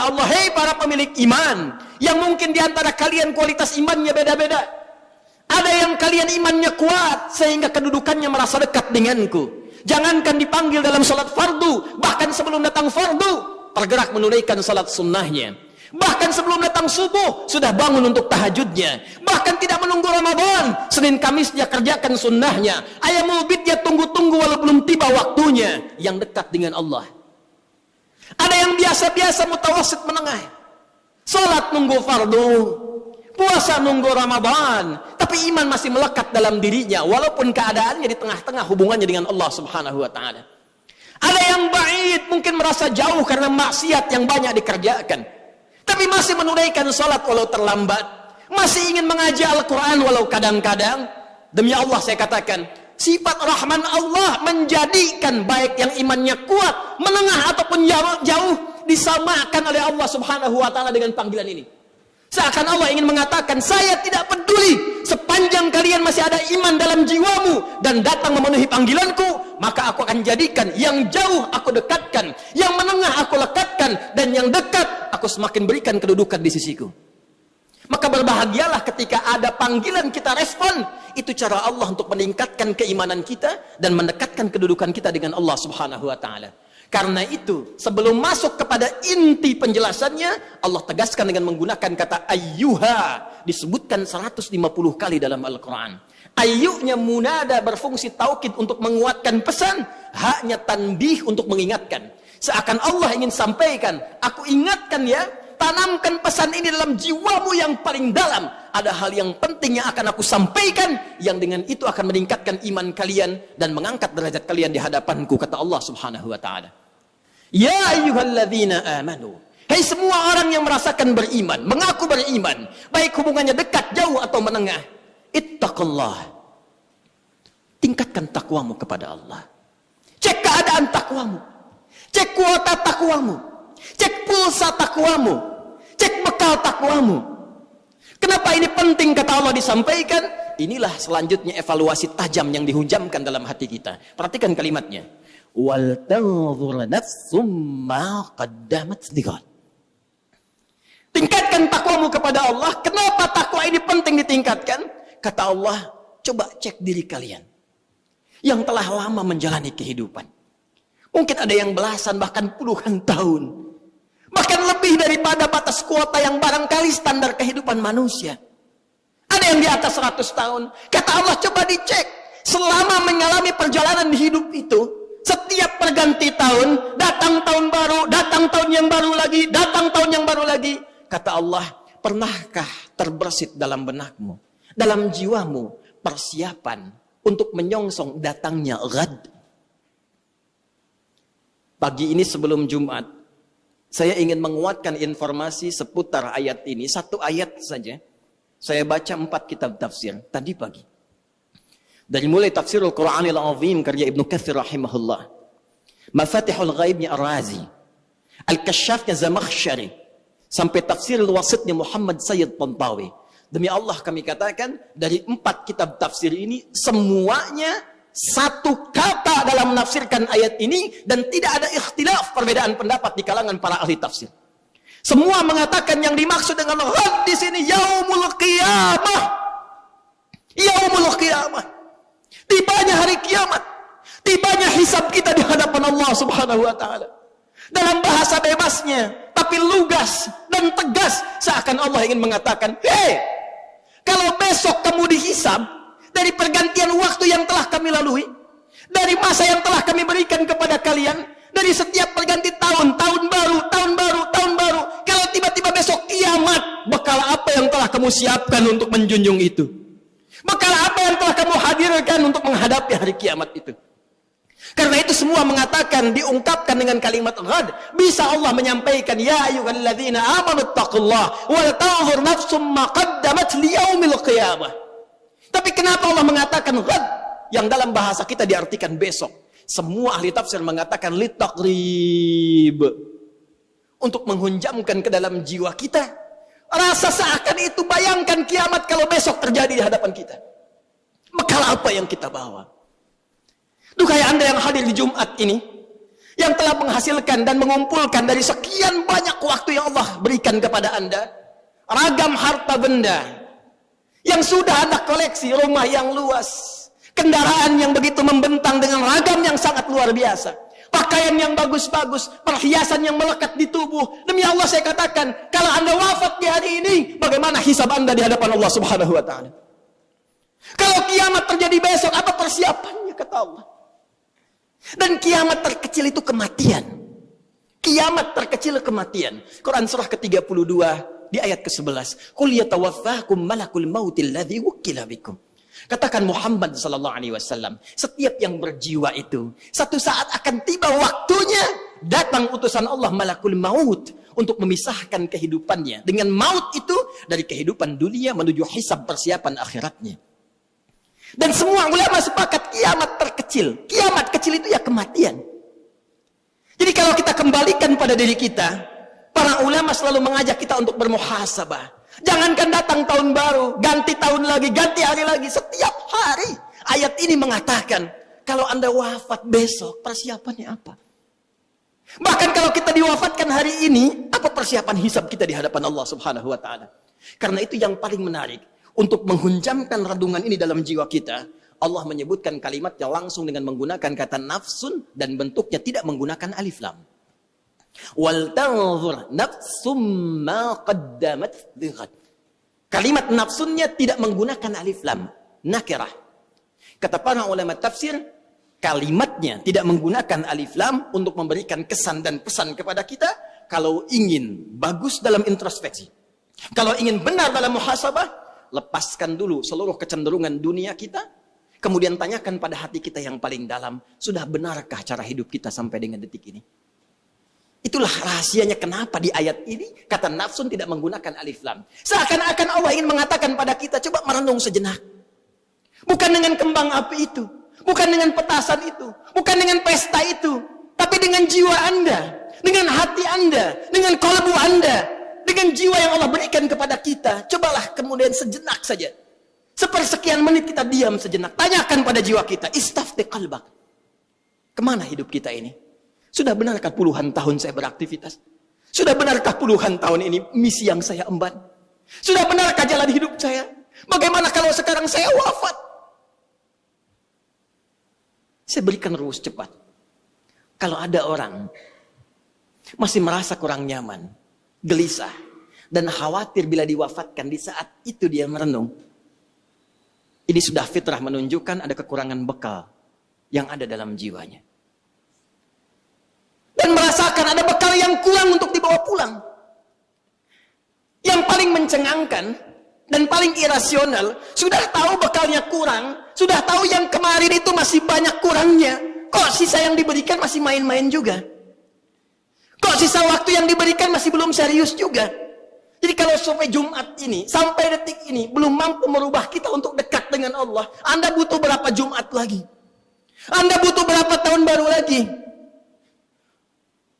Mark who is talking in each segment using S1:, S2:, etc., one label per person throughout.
S1: kata Allah, hei para pemilik iman, yang mungkin diantara kalian kualitas imannya beda-beda. Ada yang kalian imannya kuat, sehingga kedudukannya merasa dekat denganku. Jangankan dipanggil dalam salat fardu, bahkan sebelum datang fardu, tergerak menunaikan salat sunnahnya. Bahkan sebelum datang subuh, sudah bangun untuk tahajudnya. Bahkan tidak menunggu Ramadan, Senin Kamis dia kerjakan sunnahnya. Ayyamul bid dia tunggu-tunggu walau belum tiba waktunya, yang dekat dengan Allah. Ada yang biasa-biasa mutawasid menengah, salat nunggu fardu, puasa nunggu Ramadan, tapi iman masih melekat dalam dirinya, walaupun keadaannya di tengah-tengah hubungannya dengan Allah Subhanahu wa Ta'ala. Ada yang ba'id, mungkin merasa jauh karena maksiat yang banyak dikerjakan, tapi masih menunaikan salat walau terlambat, masih ingin mengaji Al-Quran walau kadang-kadang. Demi Allah saya katakan, sifat rahman Allah menjadikan baik yang imannya kuat, menengah ataupun jauh, disamakan oleh Allah Subhanahu wa Ta'ala dengan panggilan ini. Seakan Allah ingin mengatakan, saya tidak peduli sepanjang kalian masih ada iman dalam jiwamu dan datang memenuhi panggilanku, maka aku akan jadikan yang jauh aku dekatkan, yang menengah aku lekatkan, dan yang dekat aku semakin berikan kedudukan di sisiku. Maka berbahagialah ketika ada panggilan kita respon. Itu cara Allah untuk meningkatkan keimanan kita dan mendekatkan kedudukan kita dengan Allah Subhanahu wa Ta'ala. Karena itu, sebelum masuk kepada inti penjelasannya, Allah tegaskan dengan menggunakan kata ayyuha, disebutkan 150 kali dalam Al-Quran. Ayyunya munada berfungsi taukid untuk menguatkan pesan, haknya tanbih untuk mengingatkan. Seakan Allah ingin sampaikan, aku ingatkan ya, tanamkan pesan ini dalam jiwamu yang paling dalam. Ada hal yang penting yang akan aku sampaikan, yang dengan itu akan meningkatkan iman kalian dan mengangkat derajat kalian di hadapanku, kata Allah Subhanahu wa Ta'ala. Ya ayyuhalladzina amanu, hai semua orang yang merasakan beriman, mengaku beriman, baik hubungannya dekat, jauh atau menengah, ittaqullah, tingkatkan takwamu kepada Allah. Cek keadaan takwamu, cek kuota takwamu, cek pulsa takwamu, cek bekal takwamu. Kenapa ini penting kata Allah disampaikan? Inilah selanjutnya evaluasi tajam yang dihujamkan dalam hati kita. Perhatikan kalimatnya. Wal tanzur nafsum ma qaddamat lighad. Tingkatkan takwamu kepada Allah. Kenapa takwa ini penting ditingkatkan? Kata Allah, coba cek diri kalian yang telah lama menjalani kehidupan. Mungkin ada yang belasan bahkan puluhan tahun, bahkan lebih daripada batas kuota yang barangkali standar kehidupan manusia. Ada yang di atas 100 tahun. Kata Allah, coba dicek selama mengalami perjalanan di hidup itu. Setiap perganti tahun, datang tahun baru, datang tahun yang baru lagi, datang tahun yang baru lagi. Kata Allah, pernahkah terbersit dalam benakmu, dalam jiwamu, persiapan untuk menyongsong datangnya ghad? Pagi ini sebelum Jumat, saya ingin menguatkan informasi seputar ayat ini. Satu ayat saja. Saya baca 4 kitab tafsir tadi pagi. Dari mulai Tafsirul Quranil Azim karya Ibnu Katsir rahimahullah, Mafatihul Ghaibnya Ar-Razi, Al-Kasyafnya Zamakhsyari, sampai Tafsirul Wasitnya Muhammad Sayyid Tantawi. Demi Allah kami katakan, dari 4 kitab tafsir ini semuanya satu kata dalam menafsirkan ayat ini, dan tidak ada ikhtilaf, perbedaan pendapat di kalangan para ahli tafsir. Semua mengatakan yang dimaksud dengan ghad di sini yaumul qiyamah. Yaumul qiyamah. Tibanya hari kiamat. Tibanya hisab kita di hadapan Allah Subhanahu wa Ta'ala. Dalam bahasa bebasnya, tapi lugas dan tegas, seakan Allah ingin mengatakan, hei, kalau besok kamu dihisab dari pergantian waktu yang telah kami lalui, dari masa yang telah kami berikan kepada kalian, dari setiap perganti tahun, tahun baru, tahun baru, tahun baru, kalau tiba-tiba besok kiamat, bekal apa yang telah kamu siapkan untuk menjunjung itu? Bekal apa yang telah kamu hadirkan untuk menghadapi hari kiamat itu? Karena itu semua mengatakan, diungkapkan dengan kalimat ghad. Bisa Allah menyampaikan, ya ayyuhalladzina amanu taqullah wal tanzur nafsum ma qaddamat liyaumil qiyamah. Tapi kenapa Allah mengatakan ghad, yang dalam bahasa kita diartikan besok? Semua ahli tafsir mengatakan litaqrib, untuk menghunjamkan ke dalam jiwa kita rasa seakan itu, bayangkan kiamat kalau besok terjadi di hadapan kita. Bekal apa yang kita bawa? Duhai Anda yang hadir di Jumat ini, yang telah menghasilkan dan mengumpulkan dari sekian banyak waktu yang Allah berikan kepada Anda, ragam harta benda, yang sudah Anda koleksi, rumah yang luas, kendaraan yang begitu membentang dengan ragam yang sangat luar biasa, pakaian yang bagus-bagus, perhiasan yang melekat di tubuh. Demi Allah saya katakan, kalau Anda wafat di hari ini, bagaimana hisab Anda di hadapan Allah Subhanahu wa taala? Kalau kiamat terjadi besok, apa persiapannya kata Allah? Dan kiamat terkecil itu kematian. Kiamat terkecil kematian. Quran surah ke-32 di ayat ke-11. Qul yatawaffakum malakul mautil ladzi wukkila bikum. Katakan Muhammad sallallahu alaihi wasallam, setiap yang berjiwa itu satu saat akan tiba waktunya, datang utusan Allah malakul maut untuk memisahkan kehidupannya dengan maut itu dari kehidupan dunia menuju hisab persiapan akhiratnya. Dan semua ulama sepakat kiamat terkecil. Kiamat kecil itu ya kematian. Jadi kalau kita kembalikan pada diri kita, para ulama selalu mengajak kita untuk bermuhasabah. Jangankan datang tahun baru, ganti tahun lagi, ganti hari lagi, setiap hari. Ayat ini mengatakan, kalau Anda wafat besok, persiapannya apa? Bahkan kalau kita diwafatkan hari ini, apa persiapan hisab kita di hadapan Allah Subhanahu wa taala? Karena itu yang paling menarik. Untuk menghunjamkan radungan ini dalam jiwa kita, Allah menyebutkan kalimatnya langsung dengan menggunakan kata nafsun dan bentuknya tidak menggunakan alif lam. Wal tanzur nafsum ma qaddamat lighad. Kalimat nafsunnya tidak menggunakan alif lam, nakirah. Kata para ulama tafsir, kalimatnya tidak menggunakan alif lam untuk memberikan kesan dan pesan kepada kita kalau ingin bagus dalam introspeksi. Kalau ingin benar dalam muhasabah, lepaskan dulu seluruh kecenderungan dunia kita, kemudian tanyakan pada hati kita yang paling dalam, sudah benarkah cara hidup kita sampai dengan detik ini? Itulah rahasianya kenapa di ayat ini kata nafsun tidak menggunakan alif lam. Seakan-akan Allah ingin mengatakan pada kita, coba merenung sejenak. Bukan dengan kembang api itu, bukan dengan petasan itu, bukan dengan pesta itu, tapi dengan jiwa Anda, dengan hati Anda, dengan kalbu Anda, dengan jiwa yang Allah berikan kepada kita. Cobalah kemudian sejenak saja, sepersekian menit kita diam sejenak, tanyakan pada jiwa kita, istafti qalbak, kemana hidup kita ini? Sudah benarkah puluhan tahun saya beraktivitas? Sudah benarkah puluhan tahun ini misi yang saya emban? Sudah benarkah jalan hidup saya? Bagaimana kalau sekarang saya wafat? Saya berikan rumus cepat. Kalau ada orang masih merasa kurang nyaman, gelisah, dan khawatir bila diwafatkan, di saat itu dia merenung, ini sudah fitrah menunjukkan ada kekurangan bekal yang ada dalam jiwanya. Dan merasakan ada bekal yang kurang untuk dibawa pulang. Yang paling mencengangkan dan paling irasional, sudah tahu bekalnya kurang, sudah tahu yang kemarin itu masih banyak kurangnya, kok sisa yang diberikan masih main-main juga? Kok sisa waktu yang diberikan masih belum serius juga? Jadi kalau sampai Jumat ini, sampai detik ini, belum mampu merubah kita untuk dekat dengan Allah, Anda butuh berapa Jumat lagi? Anda butuh berapa tahun baru lagi?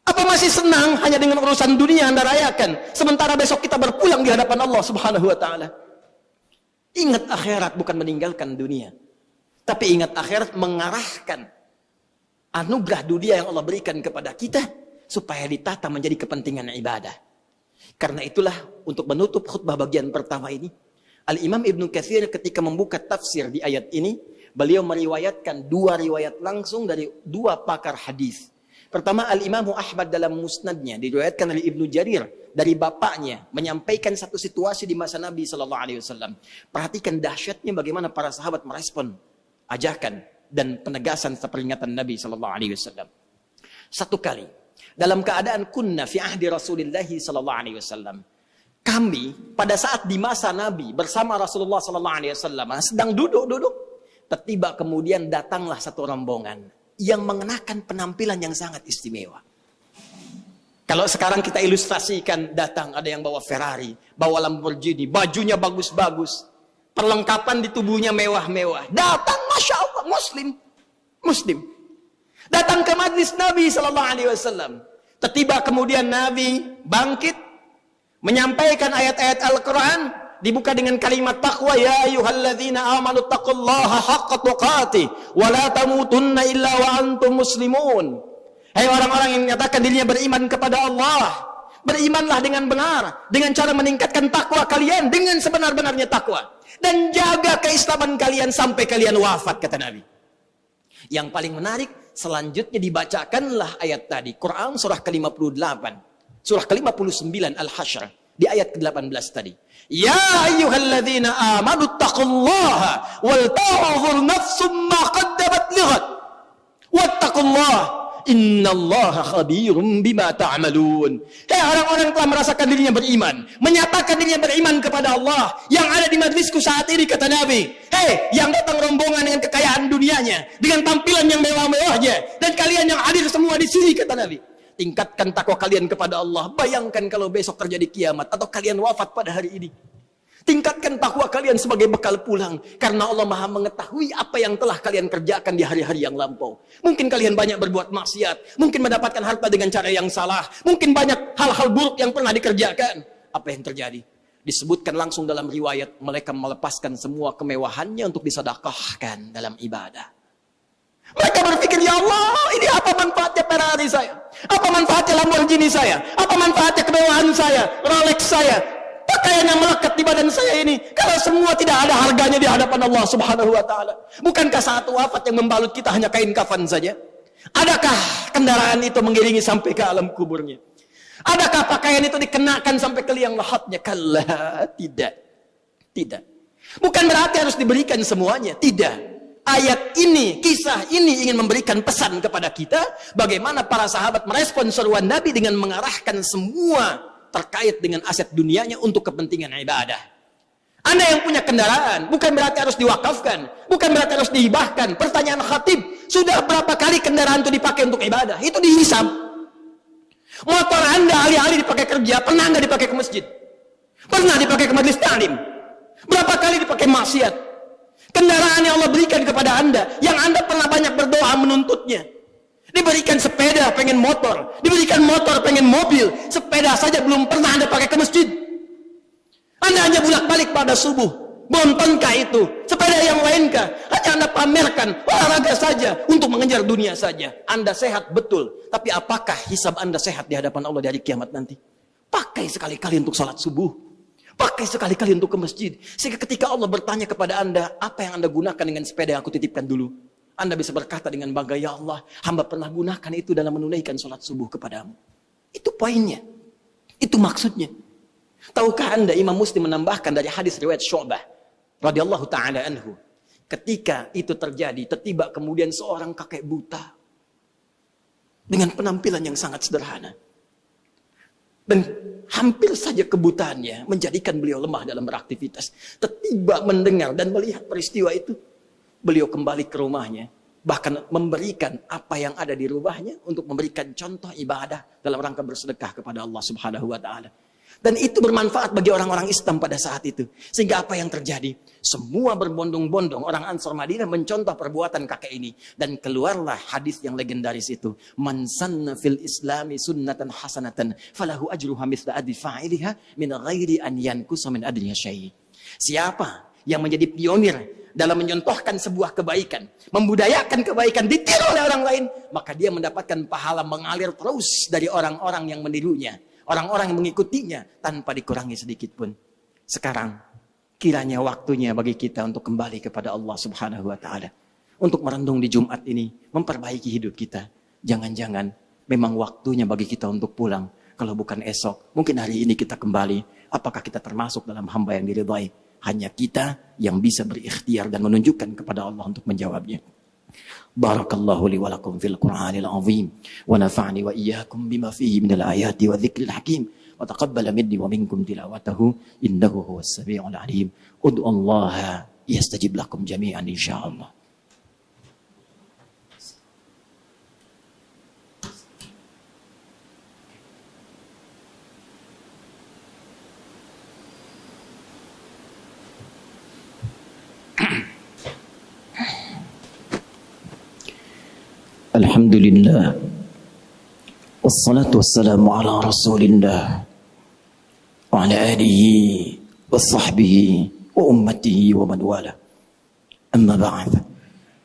S1: Apa masih senang hanya dengan urusan dunia Anda rayakan, sementara besok kita berpulang di hadapan Allah Subhanahu wa taala? Ingat akhirat bukan meninggalkan dunia, tapi ingat akhirat mengarahkan anugerah dunia yang Allah berikan kepada kita supaya ditata menjadi kepentingan ibadah. Karena itulah untuk menutup khutbah bagian pertama ini, Al-Imam Ibnu Katsir ketika membuka tafsir di ayat ini, beliau meriwayatkan dua riwayat langsung dari dua pakar hadis. Pertama, Al-Imam Ahmad dalam musnadnya diriwayatkan oleh Ibnu Jarir dari bapaknya menyampaikan satu situasi di masa Nabi SAW. Perhatikan dahsyatnya bagaimana para sahabat merespon ajakan dan penegasan serta peringatan Nabi SAW. Satu kali, dalam keadaan kunna fi ahdi Rasulullah SAW, kami pada saat di masa Nabi bersama Rasulullah SAW sedang duduk-duduk, tiba kemudian datanglah satu rombongan yang mengenakan penampilan yang sangat istimewa. Kalau sekarang kita ilustrasikan, datang ada yang bawa Ferrari, bawa Lamborghini, bajunya bagus-bagus, perlengkapan di tubuhnya mewah-mewah. Datang, Masya Allah, Muslim. Datang ke majlis Nabi SAW. Tiba kemudian Nabi bangkit, menyampaikan ayat-ayat Al-Quran, dibuka dengan kalimat taqwa, ya ayyuhalladzina amanu taqullaha haqqa tuqatih wa la tamutunna illa wa antum muslimun. Hai orang-orang yang menyatakan dirinya beriman kepada Allah, berimanlah dengan benar, dengan cara meningkatkan takwa kalian dengan sebenar-benarnya takwa, dan jaga keislaman kalian sampai kalian wafat, kata Nabi. Yang paling menarik, selanjutnya dibacakanlah ayat tadi, Quran surah ke-58, surah ke-59 Al-Hasyr, di ayat ke-18 tadi. Ya ayyuhalladzina amanu taqullaha wal tanzur nafsum ma qaddamat lighad wattaqullaha innallaha khabirum bima ta'malun. Hei orang-orang yang telah merasakan dirinya beriman, menyatakan dirinya beriman kepada Allah, yang ada di majlisku saat ini, kata Nabi. Hei yang datang rombongan dengan kekayaan dunianya, dengan tampilan yang mewah-mewahnya, dan kalian yang hadir semua di sini, kata Nabi. Tingkatkan takwa kalian kepada Allah. Bayangkan kalau besok terjadi kiamat atau kalian wafat pada hari ini. Tingkatkan takwa kalian sebagai bekal pulang, karena Allah Maha mengetahui apa yang telah kalian kerjakan di hari-hari yang lampau. Mungkin kalian banyak berbuat maksiat, mungkin mendapatkan harta dengan cara yang salah, mungkin banyak hal-hal buruk yang pernah dikerjakan. Apa yang terjadi? Disebutkan langsung dalam riwayat, mereka melepaskan semua kemewahannya untuk disedekahkan dalam ibadah. Mereka berpikir, ya Allah, ini apa manfaatnya Ferrari saya? Apa manfaatnya Lamborghini saya? Apa manfaatnya kemewahan saya? Rolex saya? Pakaian yang melekat di badan saya ini, kalau semua tidak ada harganya di hadapan Allah Subhanahu wa Ta'ala. Bukankah saat wafat yang membalut kita hanya kain kafan saja? Adakah kendaraan itu mengiringi sampai ke alam kuburnya? Adakah pakaian itu dikenakan sampai ke liang lahatnya? Kalla, tidak. Tidak. Bukan berarti harus diberikan semuanya, tidak. Ayat ini, kisah ini ingin memberikan pesan kepada kita bagaimana para sahabat merespon seruan Nabi dengan mengarahkan semua terkait dengan aset dunianya untuk kepentingan ibadah. Anda yang punya kendaraan, bukan berarti harus diwakafkan, bukan berarti harus dihibahkan. Pertanyaan khatib, sudah berapa kali kendaraan itu dipakai untuk ibadah? Itu dihisab. Motor Anda alih-alih dipakai kerja, pernah nggak dipakai ke masjid? Pernah dipakai ke majelis ta'lim? Berapa kali dipakai maksiat? Kendaraan yang Allah berikan kepada Anda, yang Anda pernah banyak berdoa menuntutnya. Diberikan sepeda, pengen motor. Diberikan motor, pengen mobil. Sepeda saja belum pernah Anda pakai ke masjid. Anda hanya bolak-balik pada subuh. Bontonkah itu? Sepeda yang lainkah? Hanya Anda pamerkan, olahraga saja, untuk mengejar dunia saja. Anda sehat, betul. Tapi apakah hisab Anda sehat di hadapan Allah di hari kiamat nanti? Pakai sekali-kali untuk salat subuh. Pakai sekali-kali untuk ke masjid. Sehingga ketika Allah bertanya kepada Anda, apa yang Anda gunakan dengan sepeda yang aku titipkan dulu? Anda bisa berkata dengan bangga, ya Allah, hamba pernah gunakan itu dalam menunaikan sholat subuh kepadamu. Itu poinnya. Itu maksudnya. Tahukah Anda, Imam Muslim menambahkan dari hadis riwayat Syu'bah radhiyallahu ta'ala anhu. Ketika itu terjadi, tiba kemudian seorang kakek buta. Dengan penampilan yang sangat sederhana. Dan hampir saja kebutaannya menjadikan beliau lemah dalam beraktivitas. Tiba mendengar dan melihat peristiwa itu. Beliau kembali ke rumahnya, bahkan memberikan apa yang ada di rumahnya untuk memberikan contoh ibadah dalam rangka bersedekah kepada Allah Subhanahu wa Ta'ala. Dan itu bermanfaat bagi orang-orang Islam pada saat itu. Sehingga apa yang terjadi? Semua berbondong-bondong orang Ansar Madinah mencontoh perbuatan kakek ini. Dan keluarlah hadis yang legendaris itu. Man sanna fil islami sunnatan hasanatan falahu ajruha mithla ajri fa'iliha min ghairi an yankusa min ajriha syai'. Siapa yang menjadi pionir dalam menyontohkan sebuah kebaikan, membudayakan kebaikan, ditiru oleh orang lain, maka dia mendapatkan pahala mengalir terus dari orang-orang yang menirunya, orang-orang yang mengikutinya, tanpa dikurangi sedikit pun. Sekarang, kiranya waktunya bagi kita untuk kembali kepada Allah Subhanahu wa Ta'ala, untuk merenung di Jumat ini, memperbaiki hidup kita. Jangan-jangan memang waktunya bagi kita untuk pulang. Kalau bukan esok, mungkin hari ini kita kembali. Apakah kita termasuk dalam hamba yang diridhai? Hanya kita yang bisa berikhtiar dan menunjukkan kepada Allah untuk menjawabnya. Barakallahu li wa lakum fil Qur'anil azim wa nafa'ni wa iyyakum bima fihi minal ayati wa dzikril hakim wa taqabbala minni wa minkum tilawatahu innahu huwas samiul alim. Ud'u Allah yastajib lakum jami'an insyaallah. Alhamdulillah. Wassalatu wassalamu ala Rasulillah wa ala alihi wa sahbihi wa ummatihi wa man wala. Amma ba'd.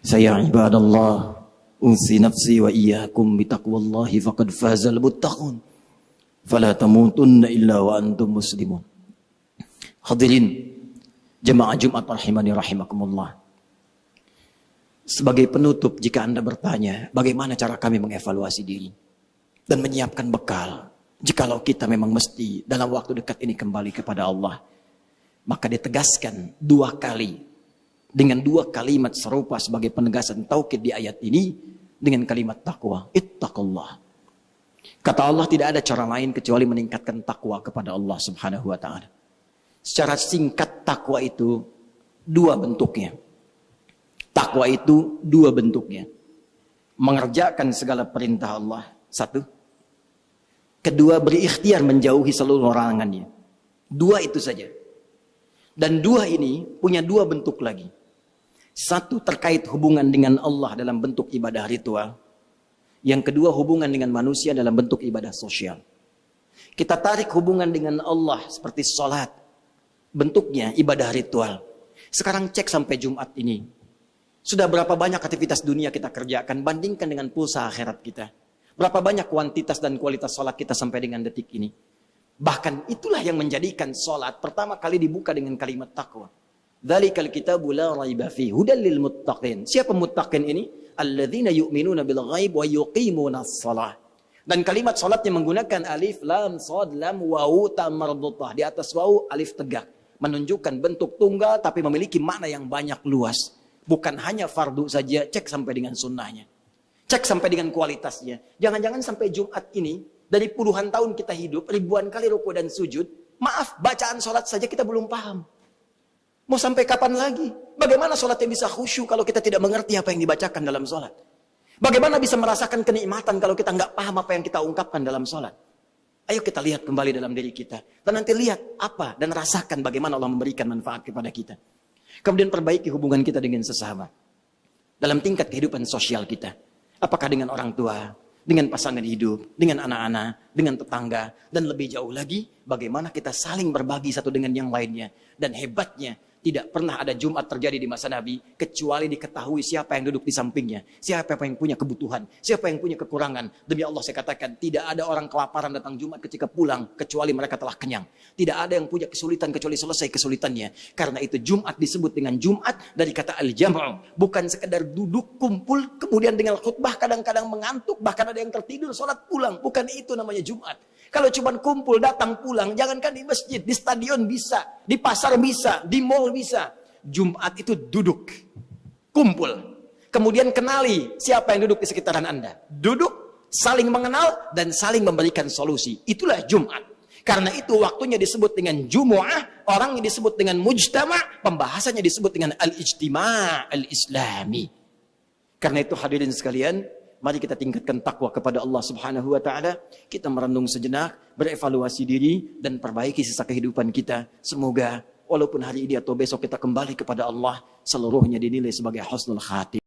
S1: Fa ya ibadallah Usi nafsi wa iyyakum bitaqwallahi faqad fazal muttaqun. Fala tamutunna illa wa antum muslimun. Hadirin jemaah Jumat rahimani rahimakumullah. Sebagai penutup, jika Anda bertanya, bagaimana cara kami mengevaluasi diri dan menyiapkan bekal, jikalau kita memang mesti dalam waktu dekat ini kembali kepada Allah, maka ditegaskan 2 kali dengan 2 kalimat serupa sebagai penegasan taukid di ayat ini dengan kalimat takwa. Ittaqullah. Kata Allah, tidak ada cara lain kecuali meningkatkan takwa kepada Allah Subhanahu wa taala. Secara singkat, takwa itu 2 bentuknya. Takwa itu 2 bentuknya. Mengerjakan segala perintah Allah, 1. Kedua, berikhtiar menjauhi seluruh larangannya. 2 itu saja. Dan 2 ini punya 2 bentuk lagi. 1 terkait hubungan dengan Allah dalam bentuk ibadah ritual. Yang kedua, hubungan dengan manusia dalam bentuk ibadah sosial. Kita tarik hubungan dengan Allah seperti sholat. Bentuknya ibadah ritual. Sekarang cek sampai Jumat ini. Sudah berapa banyak aktivitas dunia kita kerjakan, bandingkan dengan pulsa akhirat kita. Berapa banyak kuantitas dan kualitas sholat kita sampai dengan detik ini. Bahkan itulah yang menjadikan sholat pertama kali dibuka dengan kalimat takwa. Dzalikal kitabu la raiba fihi hudal lil muttaqin. Siapa muttaqin ini? Alladzina yu'minuna bil ghaib wa yuqimunas shalah. Dan kalimat sholatnya menggunakan alif, lam, shad, lam, wawu, ta mardutah. Di atas wawu alif tegak. Menunjukkan bentuk tunggal tapi memiliki makna yang banyak luas. Bukan hanya fardu saja, cek sampai dengan sunnahnya. Cek sampai dengan kualitasnya. Jangan-jangan sampai Jumat ini, dari puluhan tahun kita hidup, ribuan kali ruku dan sujud, maaf, bacaan sholat saja kita belum paham. Mau sampai kapan lagi? Bagaimana sholatnya bisa khusyuk kalau kita tidak mengerti apa yang dibacakan dalam sholat? Bagaimana bisa merasakan kenikmatan kalau kita nggak paham apa yang kita ungkapkan dalam sholat? Ayo kita lihat kembali dalam diri kita. Dan nanti lihat apa dan rasakan bagaimana Allah memberikan manfaat kepada kita. Kemudian perbaiki hubungan kita dengan sesama. Dalam tingkat kehidupan sosial kita. Apakah dengan orang tua, dengan pasangan hidup, dengan anak-anak, dengan tetangga. Dan lebih jauh lagi, bagaimana kita saling berbagi satu dengan yang lainnya. Dan hebatnya, tidak pernah ada Jumat terjadi di masa Nabi, kecuali diketahui siapa yang duduk di sampingnya. Siapa yang punya kebutuhan, siapa yang punya kekurangan. Demi Allah saya katakan, tidak ada orang kelaparan datang Jumat ketika pulang, kecuali mereka telah kenyang. Tidak ada yang punya kesulitan, kecuali selesai kesulitannya. Karena itu Jumat disebut dengan Jumat dari kata al-jam'u. Bukan sekedar duduk, kumpul, kemudian dengan khutbah kadang-kadang mengantuk, bahkan ada yang tertidur, sholat pulang. Bukan itu namanya Jumat. Kalau cuma kumpul, datang pulang, jangankan di masjid, di stadion bisa, di pasar bisa, di mall bisa. Jumat itu duduk, kumpul. Kemudian kenali siapa yang duduk di sekitaran Anda. Duduk, saling mengenal, dan saling memberikan solusi. Itulah Jumat. Karena itu waktunya disebut dengan Jumu'ah, orangnya disebut dengan Mujtama', pembahasannya disebut dengan Al-Ijtima' Al-Islami. Karena itu hadirin sekalian, mari kita tingkatkan takwa kepada Allah Subhanahu wa taala. Kita merenung sejenak, berevaluasi diri dan perbaiki sisa kehidupan kita. Semoga walaupun hari ini atau besok kita kembali kepada Allah, seluruhnya dinilai sebagai husnul khatimah.